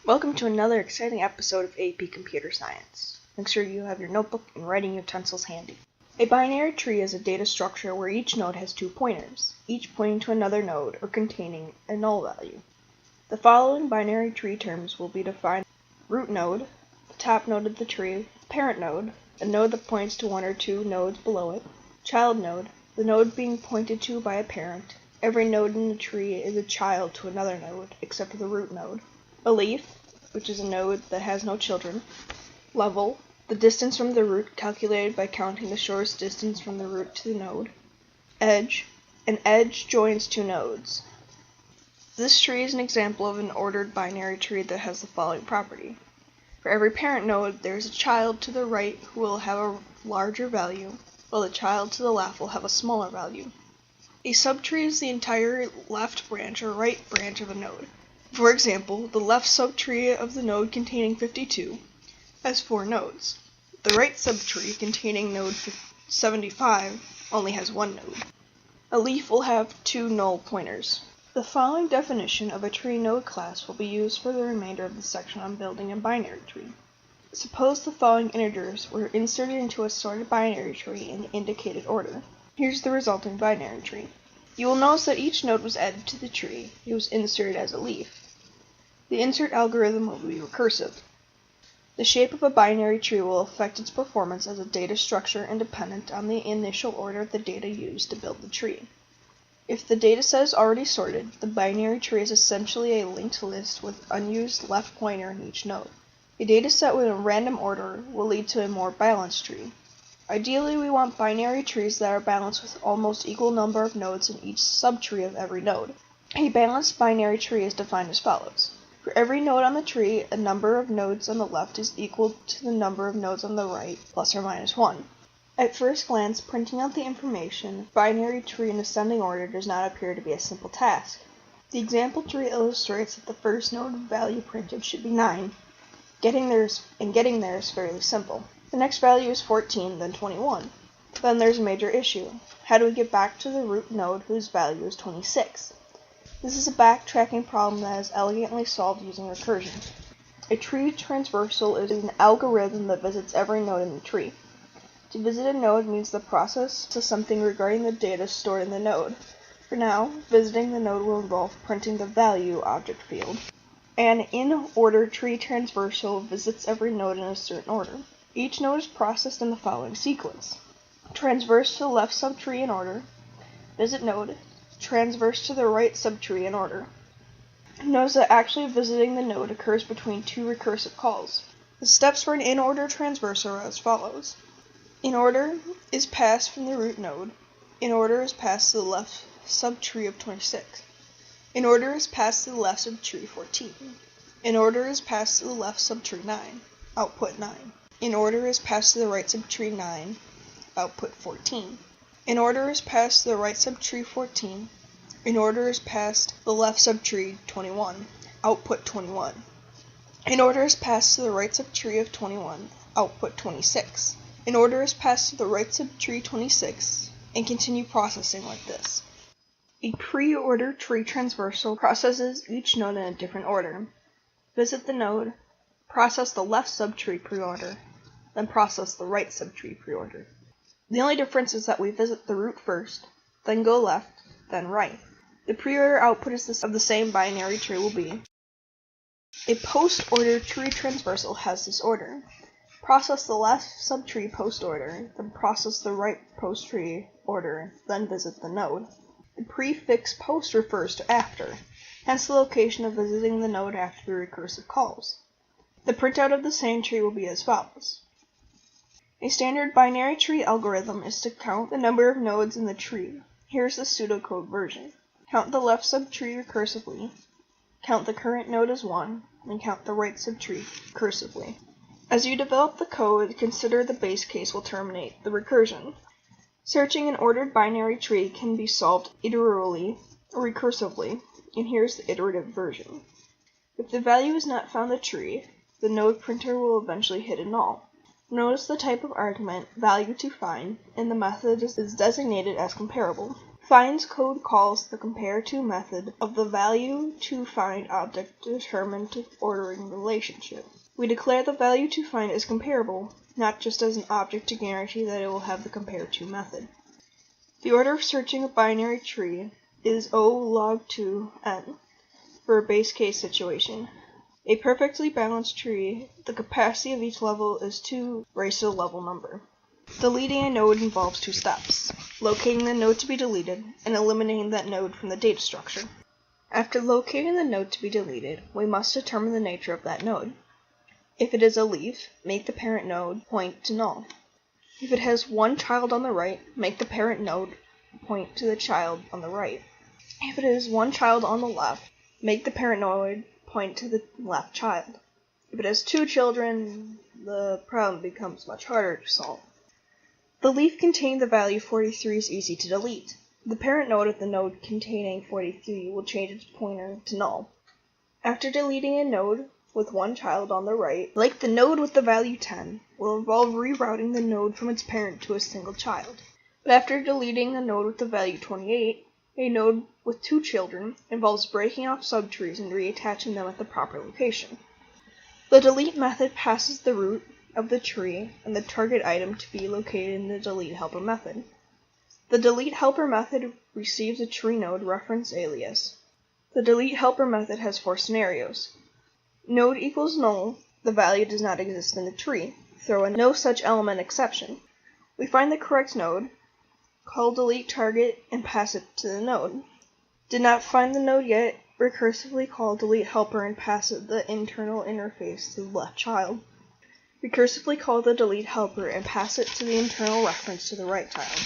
Welcome to another exciting episode of AP Computer Science. Make sure you have your notebook and writing utensils handy. A binary tree is a data structure where each node has two pointers, each pointing to another node or containing a null value. The following binary tree terms will be defined: root node, the top node of the tree, parent node, a node that points to one or two nodes below it, child node, the node being pointed to by a parent. Every node in the tree is a child to another node, except for the root node. A leaf, which is a node that has no children. Level, the distance from the root calculated by counting the shortest distance from the root to the node. Edge, an edge joins two nodes. This tree is an example of an ordered binary tree that has the following property. For every parent node, there is a child to the right who will have a larger value, while the child to the left will have a smaller value. A subtree is the entire left branch or right branch of a node. For example, the left subtree of the node containing 52 has 4 nodes. The right subtree containing node 75 only has 1 node. A leaf will have 2 null pointers. The following definition of a tree node class will be used for the remainder of the section on building a binary tree. Suppose the following integers were inserted into a sorted binary tree in the indicated order. Here's the resulting binary tree. You will notice that each node was added to the tree. It was inserted as a leaf. The insert algorithm will be recursive. The shape of a binary tree will affect its performance as a data structure independent on the initial order of the data used to build the tree. If the dataset is already sorted, the binary tree is essentially a linked list with unused left pointer in each node. A dataset with a random order will lead to a more balanced tree. Ideally, we want binary trees that are balanced with almost equal number of nodes in each subtree of every node. A balanced binary tree is defined as follows. For every node on the tree, a number of nodes on the left is equal to the number of nodes on the right, plus or minus 1. At first glance, printing out the information, binary tree in ascending order does not appear to be a simple task. The example tree illustrates that the first node value printed should be 9. Getting there is fairly simple. The next value is 14, then 21. Then there's a major issue. How do we get back to the root node whose value is 26? This is a backtracking problem that is elegantly solved using recursion. A tree transversal is an algorithm that visits every node in the tree. To visit a node means the process to something regarding the data stored in the node. For now, visiting the node will involve printing the value object field. An in-order tree transversal visits every node in a certain order. Each node is processed in the following sequence. Transverse to the left subtree in order. Visit node. Transverse to the right subtree in order. Notice that actually visiting the node occurs between 2 recursive calls. The steps for an in-order transversal are as follows. In order is passed from the root node. In order is passed to the left subtree of 26. In order is passed to the left subtree 14. In order is passed to the left subtree 9. Output 9. In order is passed to the right subtree 9. Output 14. In order is passed to the right subtree 14. In order is passed the left subtree 21. Output 21. In order is passed to the right subtree of 21. Output 26. In order is passed to the right subtree 26, and continue processing like this. A pre-order tree transversal processes each node in a different order. Visit the node, process the left subtree pre-order, then process the right subtree pre-order. The only difference is that we visit the root first, then go left, then right. The pre-order output of the same binary tree will be. A post-order tree transversal has this order. Process the left subtree post-order, then process the right post-tree order, then visit the node. The prefix post refers to after, hence the location of visiting the node after the recursive calls. The printout of the same tree will be as follows. A standard binary tree algorithm is to count the number of nodes in the tree. Here's the pseudocode version. Count the left subtree recursively, count the current node as 1, and count the right subtree recursively. As you develop the code, consider the base case will terminate the recursion. Searching an ordered binary tree can be solved iteratively or recursively, and here's the iterative version. If the value is not found in the tree, the node printer will eventually hit a null. Notice the type of argument, value to find, and the method is designated as comparable. Finds code calls the compare_to method of the value_to_find object to determine the ordering relationship. We declare the value_to_find as comparable, not just as an object to guarantee that it will have the compare_to method. The order of searching a binary tree is O log 2 n for a base case situation. A perfectly balanced tree, the capacity of each level is 2 raised to the level number. Deleting a node involves 2 steps: locating the node to be deleted and eliminating that node from the data structure. After locating the node to be deleted, we must determine the nature of that node. If it is a leaf, make the parent node point to null. If it has one child on the right, make the parent node point to the child on the right. If it is one child on the left, make the parent node point to the left child. If it has 2 children, the problem becomes much harder to solve. The leaf containing the value 43 is easy to delete. The parent node of the node containing 43 will change its pointer to null. After deleting a node with one child on the right, like the node with the value 10, will involve rerouting the node from its parent to a single child. But after deleting a node with the value 28, a node with 2 children involves breaking off subtrees and reattaching them at the proper location. The delete method passes the root of the tree and the target item to be located in the delete helper method. The delete helper method receives a tree node reference alias. The delete helper method has 4 scenarios. Node equals null, the value does not exist in the tree. Throw a no such element exception. We find the correct node, call delete target, and pass it to the node. Did not find the node yet, recursively call delete helper and pass it the internal interface to the left child. Recursively call the delete helper and pass it to the internal reference to the right child.